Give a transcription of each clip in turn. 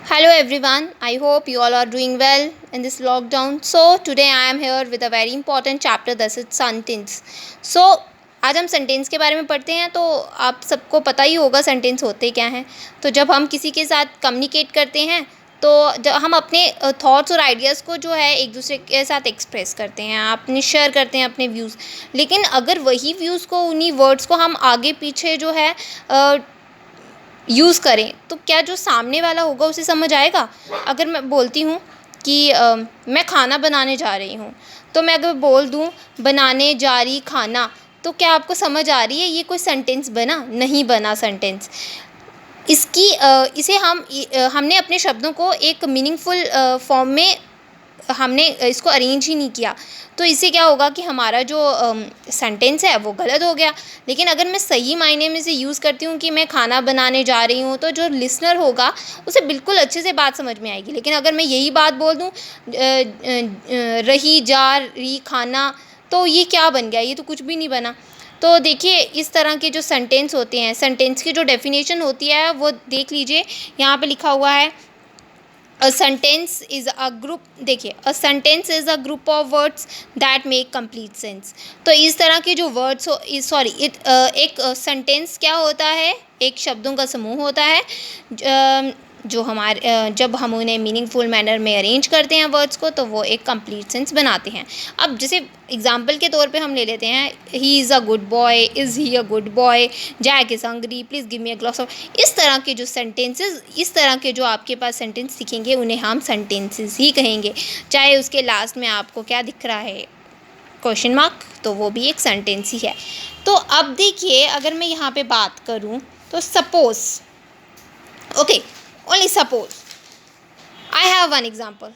Hello everyone, I hope you all are doing well in this lockdown. So today I am here with a very important chapter, that is sentence. So आज हम sentence के बारे में पढ़ते हैं। तो आप सबको पता ही होगा सेंटेंस होते क्या हैं। तो जब हम किसी के साथ कम्युनिकेट करते हैं तो जब हम अपने थॉट्स और आइडियाज़ को जो है एक दूसरे के साथ एक्सप्रेस करते हैं, अपने शेयर करते हैं अपने व्यूज़। लेकिन अगर वही व्यूज़ को, उन्हीं वर्ड्स को हम आगे पीछे जो है यूज़ करें तो क्या जो सामने वाला होगा उसे समझ आएगा। अगर मैं बोलती हूँ कि मैं खाना बनाने जा रही हूँ, तो मैं अगर बोल दूँ बनाने जा रही खाना, तो क्या आपको समझ आ रही है ये कोई सेंटेंस बना? नहीं बना सेंटेंस। इसे हमने अपने शब्दों को एक मीनिंगफुल फॉर्म में हमने इसको अरेंज ही नहीं किया। तो इससे क्या होगा कि हमारा जो सेंटेंस है वो गलत हो गया। लेकिन अगर मैं सही मायने में इसे यूज़ करती हूँ कि मैं खाना बनाने जा रही हूँ, तो जो लिसनर होगा उसे बिल्कुल अच्छे से बात समझ में आएगी। लेकिन अगर मैं यही बात बोल दूँ रही जा रही खाना, तो ये क्या बन गया? ये तो कुछ भी नहीं बना। तो देखिए, इस तरह के जो सेंटेंस होते हैं, सेंटेंस की जो डेफिनेशन होती है वो देख लीजिए। यहाँ पे लिखा हुआ है a sentence is a group. देखिए, a sentence is a group of words that make complete sense. तो इस तरह के जो वर्ड्स हो, एक सेंटेंस क्या होता है? एक शब्दों का समूह होता है जो हमारे जब हम उन्हें मीनिंगफुल मैनर में अरेंज करते हैं वर्ड्स को, तो वो एक कंप्लीट सेंस बनाते हैं। अब जैसे एग्जांपल के तौर पे हम ले लेते हैं, he is a good boy, is he a good boy, Jack is hungry, please give me a glass of. इस तरह के जो सेंटेंसेस, इस तरह के जो आपके पास सेंटेंस दिखेंगे, उन्हें हम सेंटेंसेस ही कहेंगे। चाहे उसके लास्ट में आपको क्या दिख रहा है, क्वेश्चन मार्क, तो वो भी एक सेंटेंस ही है। तो अब देखिए, अगर मैं यहाँ पे बात करूँ तो suppose, okay, only suppose I have one example.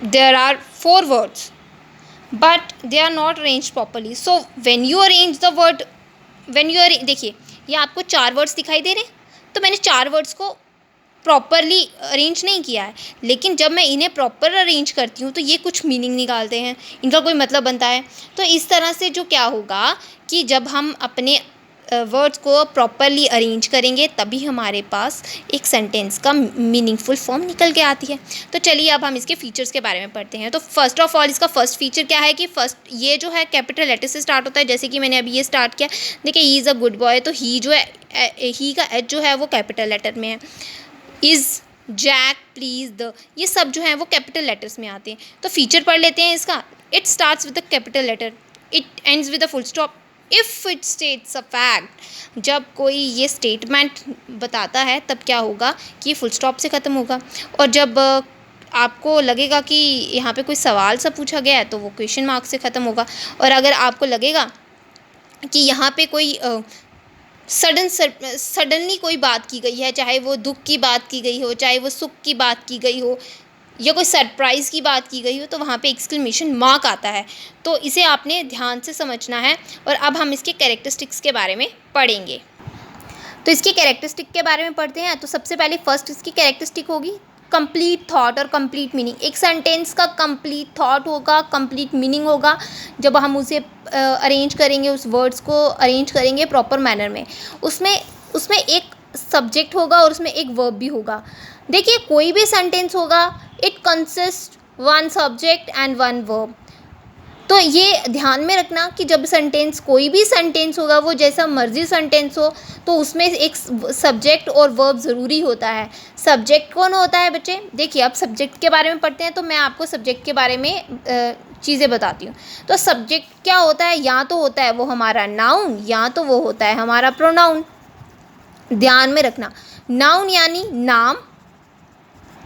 There are 4 words, but they are not arranged properly. So when you arrange the word, देखिए, ये आपको 4 वर्ड्स दिखाई दे रहे हैं, तो मैंने 4 वर्ड्स को प्रॉपरली अरेंज नहीं किया है। लेकिन जब मैं इन्हें प्रॉपर अरेंज करती हूँ तो ये कुछ मीनिंग निकालते हैं, इनका कोई मतलब बनता है। तो इस तरह से जो क्या होगा कि जब हम अपने वर्ड्स को प्रॉपरली अरेंज करेंगे, तभी हमारे पास एक सेंटेंस का मीनिंगफुल फॉर्म निकल के आती है। तो चलिए, अब हम इसके फीचर्स के बारे में पढ़ते हैं। तो फर्स्ट ऑफ ऑल, इसका फर्स्ट फीचर क्या है कि फर्स्ट ये जो है कैपिटल लेटर से स्टार्ट होता है। जैसे कि मैंने अभी ये स्टार्ट किया, देखिए, ही इज़ अ गुड बॉय, तो ही जो है, ही का एच जो है वो कैपिटल लेटर में है। इज़, जैक, प्लीज़, द, ये सब जो है वो कैपिटल लेटर्स में आते हैं। तो फीचर पढ़ लेते हैं इसका। It starts with the capital letter, it ends with a full stop, if it states a fact. जब कोई ये स्टेटमेंट बताता है तब क्या होगा कि फुल स्टॉप से ख़त्म होगा। और जब आपको लगेगा कि यहाँ पे कोई सवाल सा पूछा गया है, तो वो क्वेश्चन मार्क से ख़त्म होगा। और अगर आपको लगेगा कि यहाँ पे कोई सडनली कोई बात की गई है, चाहे वो दुख की बात की गई हो, चाहे वो सुख की बात की गई हो, या कोई सरप्राइज़ की बात की गई हो, तो वहाँ पे एक्सक्लेमेशन मार्क आता है। तो इसे आपने ध्यान से समझना है। और अब हम इसके कैरेक्टरिस्टिक्स के बारे में पढ़ेंगे। तो इसकी कैरेक्टरिस्टिक के बारे में पढ़ते हैं। तो सबसे पहले फर्स्ट इसकी कैरेक्टरिस्टिक होगी कंप्लीट थॉट और कंप्लीट मीनिंग। एक सेंटेंस का कंप्लीट थॉट होगा, कंप्लीट मीनिंग होगा, जब हम उसे अरेंज करेंगे, उस वर्ड्स को अरेंज करेंगे प्रॉपर मैनर में। उसमें उसमें एक सब्जेक्ट होगा और उसमें एक वर्ब भी होगा। देखिए, कोई भी सेंटेंस होगा, it consist 1 subject and 1 verb. तो ये ध्यान में रखना कि जब सेंटेंस, कोई भी सेंटेंस होगा, वो जैसा मर्जी सेंटेंस हो, तो उसमें एक सब्जेक्ट और वर्ब ज़रूरी होता है। सब्जेक्ट कौन होता है बच्चे? देखिए, अब सब्जेक्ट के बारे में पढ़ते हैं, तो मैं आपको सब्जेक्ट के बारे में चीज़ें बताती हूँ। तो सब्जेक्ट क्या होता है? या तो होता है वो हमारा नाउन, या तो वो होता है हमारा प्रोनाउन। ध्यान में रखना, नाउन यानी नाम,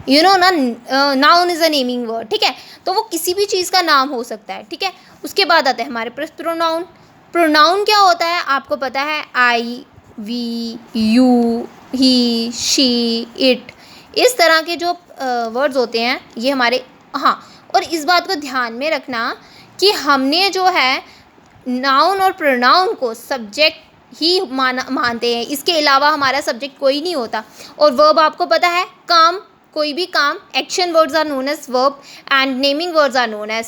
ना, noun is a naming word, ठीक है। तो वो किसी भी चीज़ का नाम हो सकता है, ठीक है। उसके बाद आता है हमारे पास प्रोनाउन। प्रोनाउन क्या होता है? आपको पता है, I, we, you, he, she, it, इस तरह के जो वर्ड्स होते हैं ये हमारे। हाँ, और इस बात को ध्यान में रखना कि हमने जो है नाउन और प्रोनाउन को सब्जेक्ट ही मानते हैं, इसके अलावा हमारा सब्जेक्ट कोई नहीं होता। और वर्ब आपको पता है, काम, कोई भी काम, action words are known as verb and naming words are known as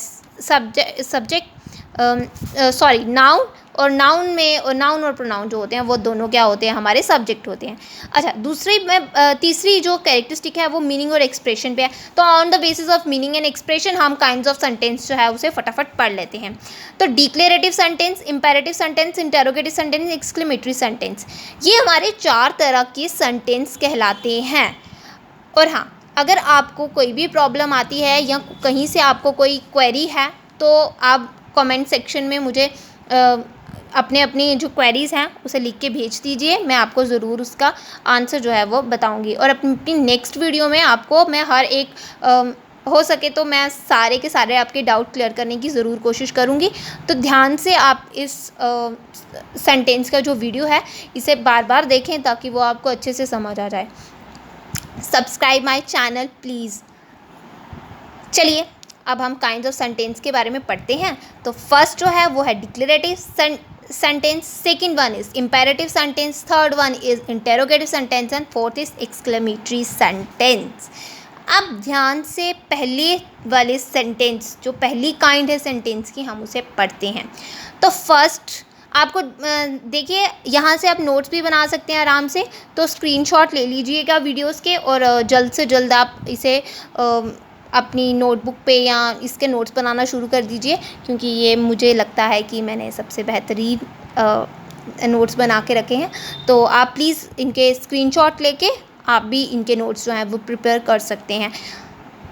noun, और नाउन और प्रोनाउन जो होते हैं वो दोनों क्या होते हैं, हमारे सब्जेक्ट होते हैं। अच्छा, तीसरी जो कैरेक्टरिस्टिक है वो मीनिंग और एक्सप्रेशन पे है। तो on the basis of meaning and expression हम काइंड्स ऑफ सेंटेंस जो है उसे फटाफट पढ़ लेते हैं। तो declarative sentence, imperative sentence, interrogative sentence, exclamatory sentence, ये हमारे 4 तरह के सेंटेंस कहलाते हैं। और हाँ, अगर आपको कोई भी प्रॉब्लम आती है या कहीं से आपको कोई क्वेरी है तो आप कमेंट सेक्शन में मुझे अपनी जो क्वेरीज़ हैं उसे लिख के भेज दीजिए, मैं आपको ज़रूर उसका आंसर जो है वो बताऊंगी। और अपनी नेक्स्ट वीडियो में आपको मैं हर एक हो सके तो मैं सारे के सारे आपके डाउट क्लियर करने की ज़रूर कोशिश करूँगी। तो ध्यान से आप इस सेंटेंस का जो वीडियो है इसे बार बार देखें ताकि वो आपको अच्छे से समझ आ जाए। Subscribe my channel please. चलिए अब हम काइंड्स ऑफ सेंटेंस के बारे में पढ़ते हैं। तो फर्स्ट जो है वो है declarative sentence, second one is imperative sentence, third one is interrogative sentence and fourth is exclamatory sentence. अब ध्यान से पहले वाले सेंटेंस, जो पहली काइंड है सेंटेंस की, हम उसे पढ़ते हैं। तो फर्स्ट आपको देखिए, यहाँ से आप नोट्स भी बना सकते हैं आराम से, तो स्क्रीनशॉट ले लीजिएगा वीडियोस के और जल्द से जल्द आप इसे अपनी नोटबुक पे या इसके नोट्स बनाना शुरू कर दीजिए, क्योंकि ये मुझे लगता है कि मैंने सबसे बेहतरीन नोट्स बना के रखे हैं। तो आप प्लीज़ इनके स्क्रीनशॉट लेके आप भी इनके नोट्स जो हैं वो प्रिपेयर कर सकते हैं।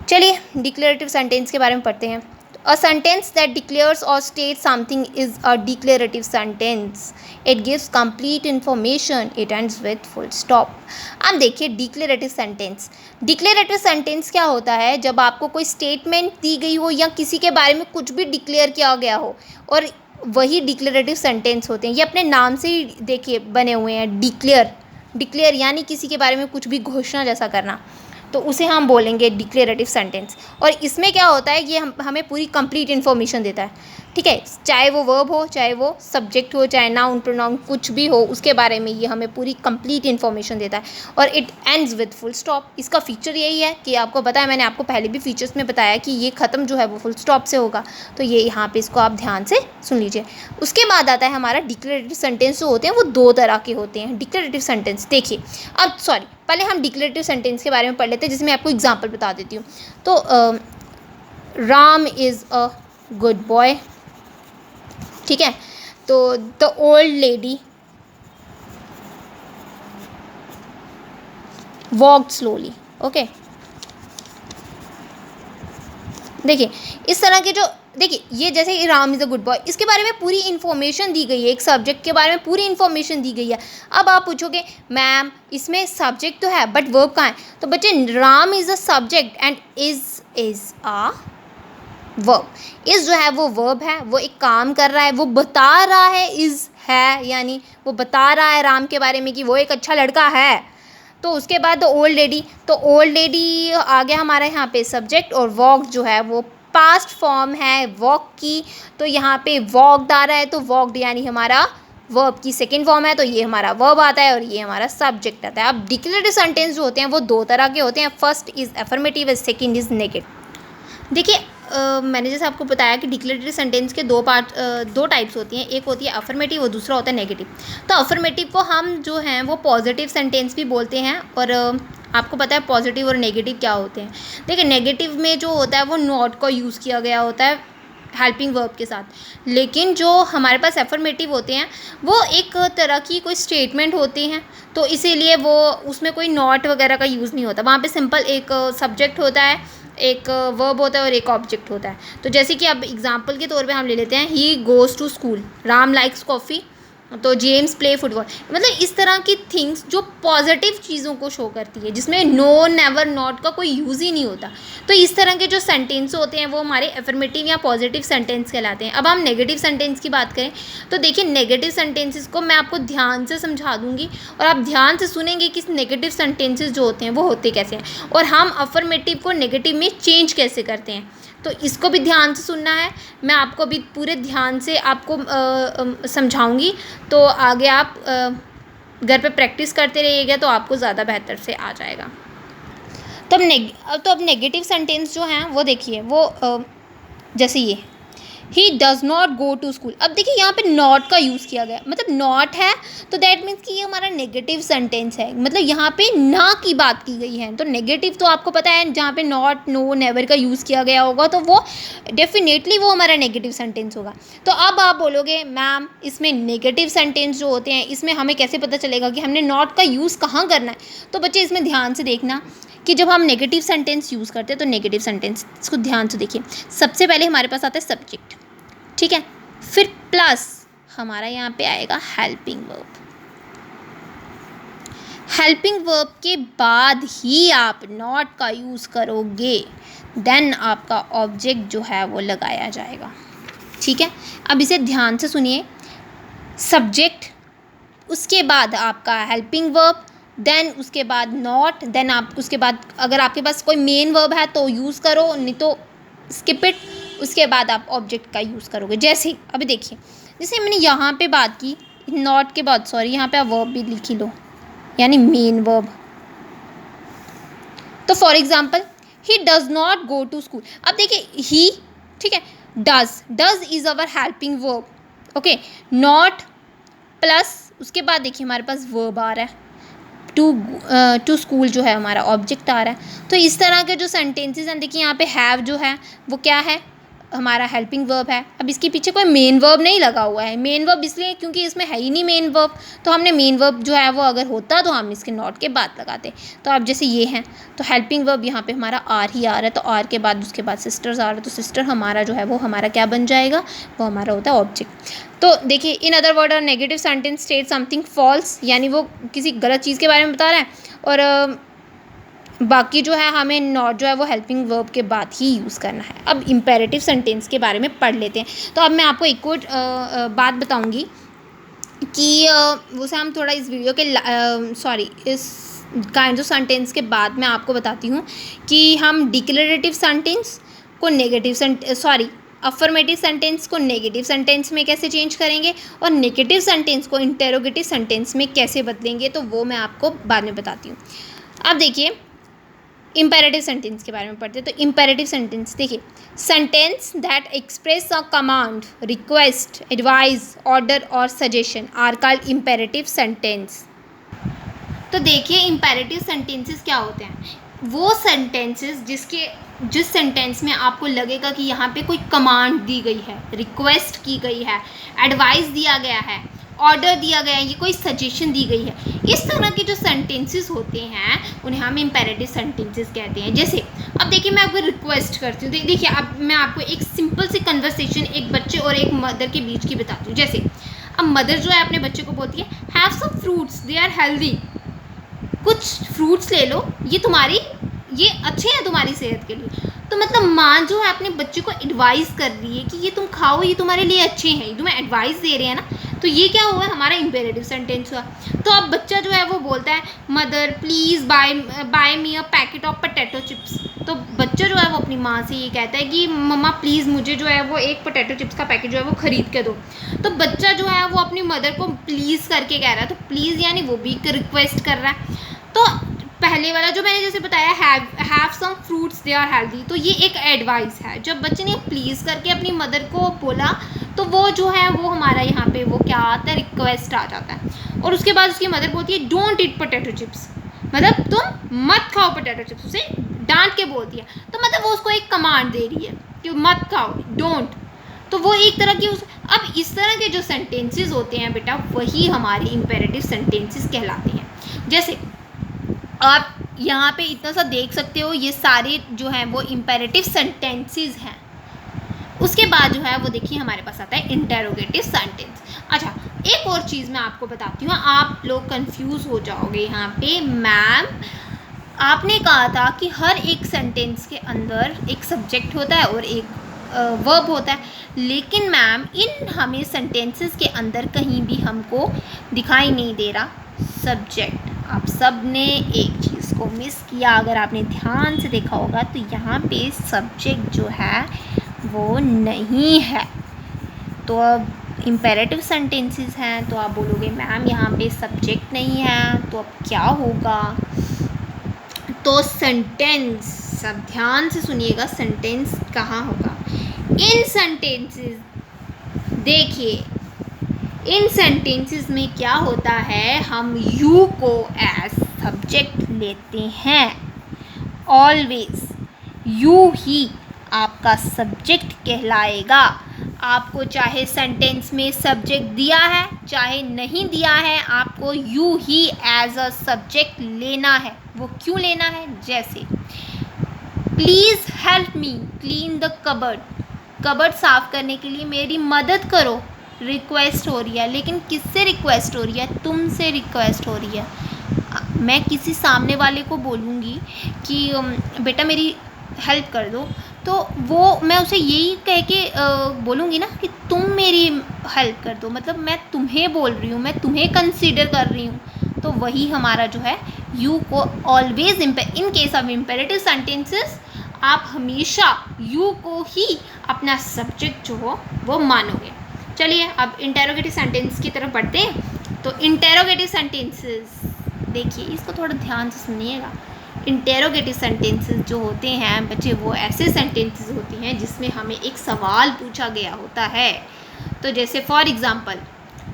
चलिए डिक्लेरेटिव सेंटेंस के बारे में पढ़ते हैं। A sentence that declares or states something is a declarative sentence. It gives complete information. It ends with full stop. अब देखिए डिक्लेरेटिव सेंटेंस। डिक्लेरेटिव सेंटेंस क्या होता है? जब आपको कोई स्टेटमेंट दी गई हो या किसी के बारे में कुछ भी डिक्लेयर किया गया हो, और वही डिक्लेरेटिव सेंटेंस होते हैं। ये अपने नाम से ही देखिए बने हुए हैं, डिक्लेयर यानी किसी के बारे में कुछ भी घोषणा जैसा करना, तो उसे हम बोलेंगे डिक्लेरेटिव सेंटेंस। और इसमें क्या होता है, ये हमें पूरी कंप्लीट इन्फॉर्मेशन देता है, ठीक है। चाहे वो वर्ब हो, चाहे वो सब्जेक्ट हो, चाहे नाउन प्रोनाउन कुछ भी हो, उसके बारे में ये हमें पूरी कंप्लीट इन्फॉर्मेशन देता है। और it ends with full stop. इसका फीचर यही है कि आपको पता है, मैंने आपको पहले भी फीचर्स में बताया कि ये ख़त्म जो है वो फुल स्टॉप से होगा। तो ये यहाँ पे इसको आप ध्यान से सुन लीजिए। उसके बाद आता है हमारा डिक्लेरेटिव सेंटेंस। जो होते हैं वो 2 तरह के होते हैं डिक्लेरेटिव सेंटेंस। देखिए अब पहले हम डिक्लेरेटिव सेंटेंस के बारे में पढ़ लेते हैं, जिसमें आपको एग्जांपल बता देती हूँ। तो Ram is a good boy, ठीक है। तो the old lady walked slowly, okay. देखिए इस तरह के जो, देखिए ये जैसे कि Ram is a good boy, इसके बारे में पूरी इन्फॉर्मेशन दी गई है, एक सब्जेक्ट के बारे में पूरी इन्फॉर्मेशन दी गई है। अब आप पूछोगे मैम इसमें सब्जेक्ट तो है बट वर्ब कहाँ है? तो बच्चे Ram is a subject and is a verb. Is जो है वो वर्ब है, वो एक काम कर रहा है, वो बता रहा है, इज़ है यानी वो बता रहा है राम के बारे में कि वो एक अच्छा लड़का है। तो उसके बाद ओल्ड लेडी, तो ओल्ड लेडी आ गया हमारे यहाँ पे सब्जेक्ट, और वॉक जो है वो पास्ट फॉर्म है वॉक की। तो यहाँ पे वॉकड आ रहा है, तो वॉकड यानी हमारा वर्ब की सेकंड फॉर्म है, तो ये हमारा वर्ब आता है और ये हमारा सब्जेक्ट आता है। अब डिक्लेरेटिव सेंटेंस जो होते हैं वो 2 तरह के होते हैं। First is affirmative and second is negative. देखिए मैंने जैसे आपको बताया कि डिक्लेरेटिव सेंटेंस के 2 टाइप्स होती हैं, एक होती है अफर्मेटिव और दूसरा होता है नेगेटिव। तो अफर्मेटिव को हम जो हैं वो पॉजिटिव सेंटेंस भी बोलते हैं। और आपको पता है पॉजिटिव और नेगेटिव क्या होते हैं। देखिए नेगेटिव में जो होता है वो नॉट का यूज़ किया गया होता है हेल्पिंग वर्ब के साथ, लेकिन जो हमारे पास एफर्मेटिव होते हैं वो एक तरह की कोई स्टेटमेंट होती हैं, तो इसीलिए वो उसमें कोई नॉट वगैरह का यूज़ नहीं होता। वहाँ पे सिंपल एक सब्जेक्ट होता है, एक वर्ब होता है और एक ऑब्जेक्ट होता है। तो जैसे कि अब एग्जांपल के तौर पे हम ले लेते हैं, he goes to school, Ram likes coffee, तो जेम्स प्ले फुटबॉल। मतलब इस तरह की थिंग्स जो पॉजिटिव चीज़ों को शो करती है, जिसमें नो, नेवर, नॉट का कोई यूज़ ही नहीं होता। तो इस तरह के जो सेंटेंस होते हैं वो हमारे एफर्मेटिव या पॉजिटिव सेंटेंस कहलाते हैं। अब हम नेगेटिव सेंटेंस की बात करें तो देखिए नेगेटिव सेंटेंसेस को मैं आपको ध्यान से समझा दूँगी और आप ध्यान से सुनेंगे कि नेगेटिव सेंटेंसेस जो होते हैं वो होते कैसे हैं और हम अफर्मेटिव को नेगेटिव में चेंज कैसे करते हैं। तो इसको भी ध्यान से सुनना है, मैं आपको भी पूरे ध्यान से आपको समझाऊंगी। तो आगे आप घर पे प्रैक्टिस करते रहिएगा तो आपको ज़्यादा बेहतर से आ जाएगा। तो अब नेगेटिव सेंटेंस जो हैं वो देखिए वो जैसे he does not go to school. अब देखिए यहाँ पे नॉट का यूज़ किया गया, मतलब नॉट है तो दैट मीन्स कि ये हमारा नेगेटिव सेंटेंस है, मतलब यहाँ पे ना की बात की गई है। तो नेगेटिव तो आपको पता है जहाँ पे नॉट, नो, नेवर का यूज़ किया गया होगा तो वो डेफिनेटली वो हमारा नेगेटिव सेंटेंस होगा। तो अब आप बोलोगे मैम इसमें नेगेटिव सेंटेंस जो होते हैं इसमें हमें कैसे पता चलेगा कि हमने नॉट का यूज़ कहाँ करना है। तो बच्चे इसमें ध्यान से देखना कि जब हम नेगेटिव सेंटेंस यूज़ करते हैं तो नेगेटिव सेंटेंस इसको ध्यान से देखिए। सबसे पहले हमारे पास आता है सब्जेक्ट, ठीक है, फिर प्लस हमारा यहाँ पे आएगा हेल्पिंग वर्ब। हेल्पिंग वर्ब के बाद ही आप नॉट का यूज़ करोगे, देन आपका ऑब्जेक्ट जो है वो लगाया जाएगा, ठीक है। अब इसे ध्यान से सुनिए, सब्जेक्ट, उसके बाद आपका हेल्पिंग वर्ब, देन उसके बाद नॉट, देन आप उसके बाद अगर आपके पास कोई मेन वर्ब है तो यूज़ करो, नहीं तो स्किप इट, उसके बाद आप ऑब्जेक्ट का यूज़ करोगे। जैसे अभी देखिए, जैसे मैंने यहाँ पे बात की नॉट के बाद, सॉरी यहाँ पे आप वर्ब भी लिख ही लो, यानी मेन वर्ब। तो for example he does not go to school. अब देखिए ही, ठीक है, does is our helping verb, okay, not plus उसके बाद देखिए हमारे पास वर्ब आ रहा है, टू स्कूल जो है हमारा ऑब्जेक्ट आ रहा है। तो इस तरह के जो सेंटेंसेस हैं, देखिए यहाँ पे हैव जो है वो क्या है, हमारा हेल्पिंग वर्ब है। अब इसके पीछे कोई मेन वर्ब नहीं लगा हुआ है, मेन वर्ब इसलिए क्योंकि इसमें है ही नहीं मेन वर्ब, तो हमने मेन वर्ब जो है वो अगर होता तो हम इसके नॉट के बाद लगाते। तो अब जैसे ये हैं तो हेल्पिंग वर्ब यहाँ पे हमारा आर ही आ रहा है, तो आर के बाद उसके बाद सिस्टर्स आ रहा है, तो सिस्टर हमारा जो है वो हमारा क्या बन जाएगा, वो हमारा होता है ऑब्जेक्ट। तो देखिए in other word negative sentence state something false, यानी वो किसी गलत चीज़ के बारे में बता रहा है, और बाकी जो है हमें नॉट जो है वो हेल्पिंग वर्ब के बाद ही यूज़ करना है। अब इम्पेरेटिव सेंटेंस के बारे में पढ़ लेते हैं। तो अब मैं आपको एक और बात बताऊंगी कि वो से हम थोड़ा इस वीडियो के सॉरी इस काइंड ऑफ सेंटेंस के बाद मैं आपको बताती हूँ कि हम डिक्लेरेटिव सेंटेंस को अफर्मेटिव सेंटेंस को नेगेटिव सेंटेंस में कैसे चेंज करेंगे और नेगेटिव सेंटेंस को इंटेरोगेटिव सेंटेंस में कैसे बदलेंगे, तो वो मैं आपको बाद में बताती हूँ। अब देखिए इम्पेरेटिव सेंटेंस के बारे में पढ़ते हैं। तो इम्पेरेटिव सेंटेंस देखिए, sentence that express a command, request, advice, order और suggestion are called imperative sentence. तो देखिए इम्पेरेटिव सेंटेंसेस क्या होते हैं, वो सेंटेंसेस जिस सेंटेंस में आपको लगेगा कि यहाँ पे कोई कमांड दी गई है, रिक्वेस्ट की गई है, एडवाइस दिया गया है, ऑर्डर दिया गया है, ये कोई सजेशन दी गई है, इस तरह के जो सेंटेंसेस होते हैं उन्हें हम इम्पेरेटिव सेंटेंसेस कहते हैं। जैसे अब देखिए मैं आपको रिक्वेस्ट करती हूँ, देखिए अब मैं आपको एक सिंपल सी कन्वर्सेशन एक बच्चे और एक मदर के बीच की बताती हूँ। जैसे अब मदर जो है अपने बच्चे को बोलती है have some fruits they are healthy, कुछ फ्रूट्स ले लो, ये अच्छे हैं तुम्हारी सेहत के लिए। तो मतलब माँ जो है अपने बच्चे को एडवाइस कर रही है कि ये तुम खाओ, ये तुम्हारे लिए अच्छे हैं, ये तुम्हें एडवाइस दे रहे हैं ना। तो ये क्या हुआ, हमारा इम्पेरेटिव सेंटेंस हुआ। तो अब बच्चा जो है वो बोलता है mother please buy me a packet of potato chips. तो बच्चा जो है वो अपनी माँ से ये कहता है कि मम्मा प्लीज़ मुझे जो है वो एक पोटैटो चिप्स का पैकेट जो है वो ख़रीद के दो। तो बच्चा जो है वो अपनी मदर को प्लीज़ करके कह रहा है, तो प्लीज़ यानी वो भी रिक्वेस्ट कर रहा है। तो पहले वाला जो मैंने जैसे बताया have some fruits they are healthy, तो ये एक एडवाइस है। जब बच्चे ने प्लीज़ करके अपनी मदर को बोला तो वो जो है वो हमारा यहाँ पे वो क्या आता है, रिक्वेस्ट आ जाता है। और उसके बाद उसकी मदर बोलती है डोंट ईट पोटैटो चिप्स, मतलब तुम मत खाओ पोटैटो चिप्स, उसे डांट के बोलती है। तो मतलब वो उसको एक कमांड दे रही है कि मत खाओ, डोंट। तो वो एक तरह की अब इस तरह के जो सेंटेंसेस होते हैं बेटा वही हमारी इम्पेरेटिव सेंटेंसेस कहलाते हैं। जैसे आप यहाँ पे इतना सा देख सकते हो, ये सारे जो हैं वो इम्पेरेटिव सेंटेंसेस हैं। उसके बाद जो है वो देखिए हमारे पास आता है इंटेरोगेटिव सेंटेंस। अच्छा एक और चीज़ मैं आपको बताती हूँ, आप लोग कंफ्यूज हो जाओगे यहाँ पे। मैम आपने कहा था कि हर एक सेंटेंस के अंदर एक सब्जेक्ट होता है और एक वर्ब होता है, लेकिन मैम इन हमें सेंटेंसेस के अंदर कहीं भी हमको दिखाई नहीं दे रहा सब्जेक्ट। आप सब ने एक चीज़ को मिस किया, अगर आपने ध्यान से देखा होगा तो यहाँ पे सब्जेक्ट जो है वो नहीं है। तो अब इम्पेरेटिव सेंटेंसेस हैं तो आप बोलोगे मैम यहाँ पे सब्जेक्ट नहीं है, तो अब क्या होगा। तो सेंटेंस, सब ध्यान से सुनिएगा, सेंटेंस कहाँ होगा, इन सेंटेंसेस देखिए, इन सेंटेंसेस में क्या होता है, हम यू को एज सब्जेक्ट लेते हैं। ऑलवेज यू ही आपका सब्जेक्ट कहलाएगा। आपको चाहे सेंटेंस में सब्जेक्ट दिया है चाहे नहीं दिया है, आपको you he as a subject लेना है। वो क्यों लेना है, जैसे please help me clean the cupboard, cupboard साफ़ करने के लिए मेरी मदद करो, रिक्वेस्ट हो रही है। लेकिन किससे रिक्वेस्ट हो रही है, तुमसे रिक्वेस्ट हो रही है। मैं किसी सामने वाले को बोलूँगी कि बेटा मेरी हेल्प कर दो, तो वो मैं उसे यही कह के बोलूँगी ना कि तुम मेरी हेल्प कर दो, मतलब मैं तुम्हें बोल रही हूँ, मैं तुम्हें कंसीडर कर रही हूँ। तो वही हमारा जो है यू को always in case of imperative sentences आप हमेशा यू को ही अपना सब्जेक्ट जो हो वो मानोगे। चलिए अब इंटेरोगेटिव सेंटेंस की तरफ बढ़ते हैं। तो इंटेरोगेटिव सेंटेंसेस देखिए, इसको थोड़ा ध्यान से सुनिएगा। इंटेरोगेटिव सेंटेंसेस जो होते हैं बच्चे, वो ऐसे सेंटेंसेस होती हैं जिसमें हमें एक सवाल पूछा गया होता है। तो जैसे for example,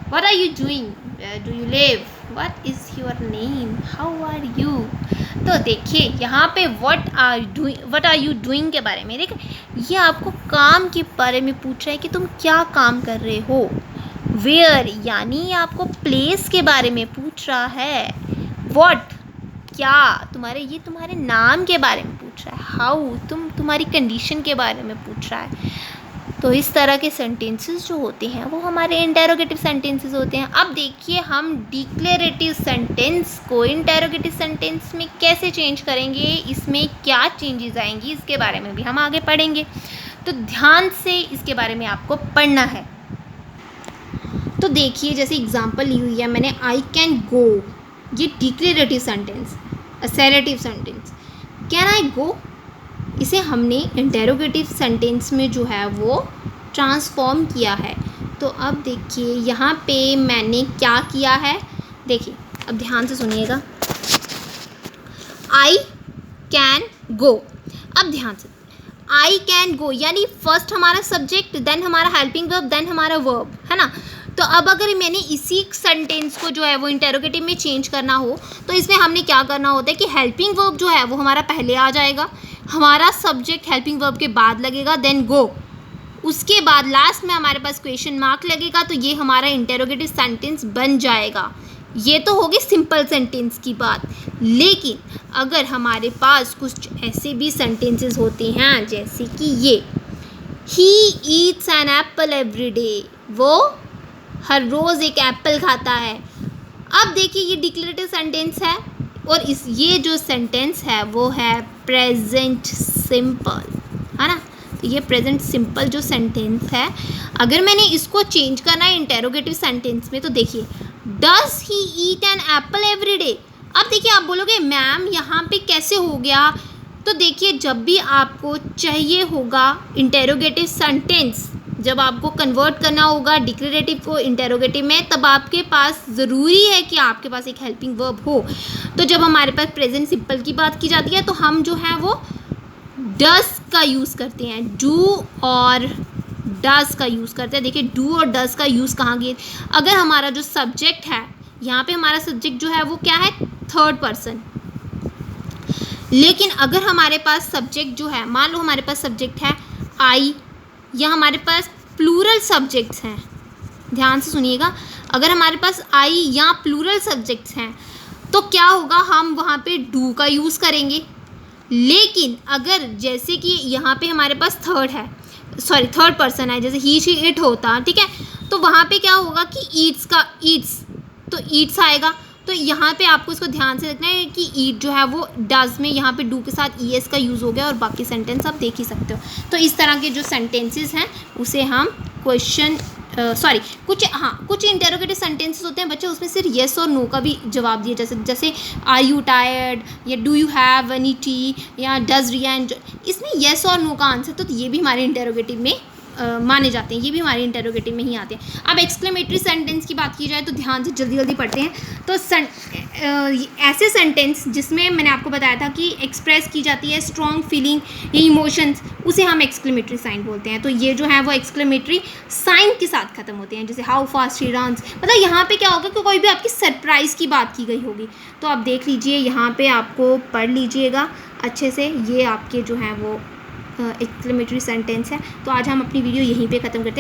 what are you doing, where do you live, what is your name, how are you. तो देखिए यहाँ पे व्हाट आर यू डूइंग के बारे में, देखिए ये आपको काम के बारे में पूछ रहा है कि तुम क्या काम कर रहे हो। वेयर यानी आपको प्लेस के बारे में पूछ रहा है। व्हाट क्या, तुम्हारे नाम के बारे में पूछ रहा है। हाउ तुम्हारी कंडीशन के बारे में पूछ रहा है। तो इस तरह के सेंटेंसेस जो होते हैं वो हमारे इंटेरोगेटिव सेंटेंसेस होते हैं। अब देखिए हम डिक्लेरेटिव सेंटेंस को इंटेरोगेटिव सेंटेंस में कैसे चेंज करेंगे, इसमें क्या चेंजेस आएंगी, इसके बारे में भी हम आगे पढ़ेंगे। तो ध्यान से इसके बारे में आपको पढ़ना है। तो देखिए जैसे एग्जांपल ली हुई है मैंने, आई कैन गो, ये declarative sentence, assertive sentence. Can I go, इसे हमने इंटेरोगेटिव सेंटेंस में जो है वो ट्रांसफॉर्म किया है। तो अब देखिए यहाँ पे मैंने क्या किया है, देखिए अब ध्यान से सुनिएगा। आई कैन गो, अब ध्यान से, आई कैन गो यानी फर्स्ट हमारा सब्जेक्ट, देन हमारा हेल्पिंग वर्ब, देन हमारा वर्ब, है ना। तो अब अगर मैंने इसी सेंटेंस को जो है वो इंटेरोगेटिव में चेंज करना हो तो इसमें हमने क्या करना होता है कि हेल्पिंग वर्ब जो है वो हमारा पहले आ जाएगा, हमारा सब्जेक्ट हेल्पिंग वर्ब के बाद लगेगा, देन गो, उसके बाद लास्ट में हमारे पास क्वेश्चन मार्क लगेगा। तो ये हमारा इंटेरोगेटिव सेंटेंस बन जाएगा। ये तो होगी सिंपल सेंटेंस की बात। लेकिन अगर हमारे पास कुछ ऐसे भी सेंटेंसेस होते हैं जैसे कि ये, he eats an apple every day, वो हर रोज़ एक एप्पल खाता है। अब देखिए ये डिक्लेरेटिव सेंटेंस है और ये जो सेंटेंस है वो है प्रेजेंट सिंपल, है ना। तो ये प्रेजेंट सिंपल जो सेंटेंस है, अगर मैंने इसको चेंज करना है इंटेरोगेटिव सेंटेंस में, तो देखिए does he eat an apple every day. अब देखिए आप बोलोगे मैम यहाँ पे कैसे हो गया, तो देखिए जब भी आपको चाहिए होगा इंटेरोगेटिव सेंटेंस, जब आपको कन्वर्ट करना होगा डिक्लेरेटिव को इंटेरोगेटिव में, तब आपके पास ज़रूरी है कि आपके पास एक हेल्पिंग वर्ब हो। तो जब हमारे पास प्रेजेंट सिंपल की बात की जाती है तो हम जो है वो डस का यूज़ करते हैं, डू और डस का यूज़ करते हैं। देखिए डू और डस का यूज़ कहाँ गए, अगर हमारा जो सब्जेक्ट है, यहाँ पे हमारा सब्जेक्ट जो है वो क्या है, थर्ड पर्सन। लेकिन अगर हमारे पास सब्जेक्ट जो है, मान लो हमारे पास सब्जेक्ट है आई, या हमारे पास प्लूरल सब्जेक्ट्स हैं, ध्यान से सुनिएगा, अगर हमारे पास आई या प्लूरल सब्जेक्ट्स हैं तो क्या होगा, हम वहाँ पे डू का यूज़ करेंगे। लेकिन अगर जैसे कि यहाँ पे हमारे पास थर्ड पर्सन है, जैसे ही शी इट होता, ठीक है, तो वहाँ पे क्या होगा कि ईट्स का ईट्स, तो ईट्स आएगा। तो यहाँ पे आपको इसको ध्यान से रखना है कि ईट जो है वो डज में यहाँ पे डू के साथ ईएस का यूज़ हो गया और बाकी सेंटेंस आप देख ही सकते हो। तो इस तरह के जो सेंटेंसेस हैं उसे हम कुछ इंटेरोगेटिव सेंटेंसेस होते हैं बच्चे, उसमें सिर्फ येस और नो का भी जवाब दिया, जैसे आर यू टायर्ड, या do you have any T, या डज रिया एंजॉय, इसमें येस और नो का आंसर, तो ये भी हमारे इंटेरोगेटिव में माने जाते हैं, ये भी हमारे इंटरोगेटिव में ही आते हैं। अब एक्सक्लेमेटरी सेंटेंस की बात की जाए तो ध्यान से जल्दी जल्दी पढ़ते हैं। तो ऐसे सेंटेंस जिसमें मैंने आपको बताया था कि एक्सप्रेस की जाती है स्ट्रॉन्ग फीलिंग या इमोशंस, उसे हम एक्सक्लेमेटरी साइन बोलते हैं। तो ये जो है वो एक्सक्लेमेटरी साइन के साथ ख़त्म होते हैं, जैसे हाउ फास्ट ही रन्स। मतलब यहाँ पे क्या होगा कि कोई भी आपकी सरप्राइज़ की बात की गई होगी। तो आप देख लीजिए, यहाँ पे आपको पढ़ लीजिएगा अच्छे से, ये आपके जो हैं वो एक्सक्लेमेटरी सेंटेंस है। तो आज हम अपनी वीडियो यहीं पे ख़त्म करते हैं।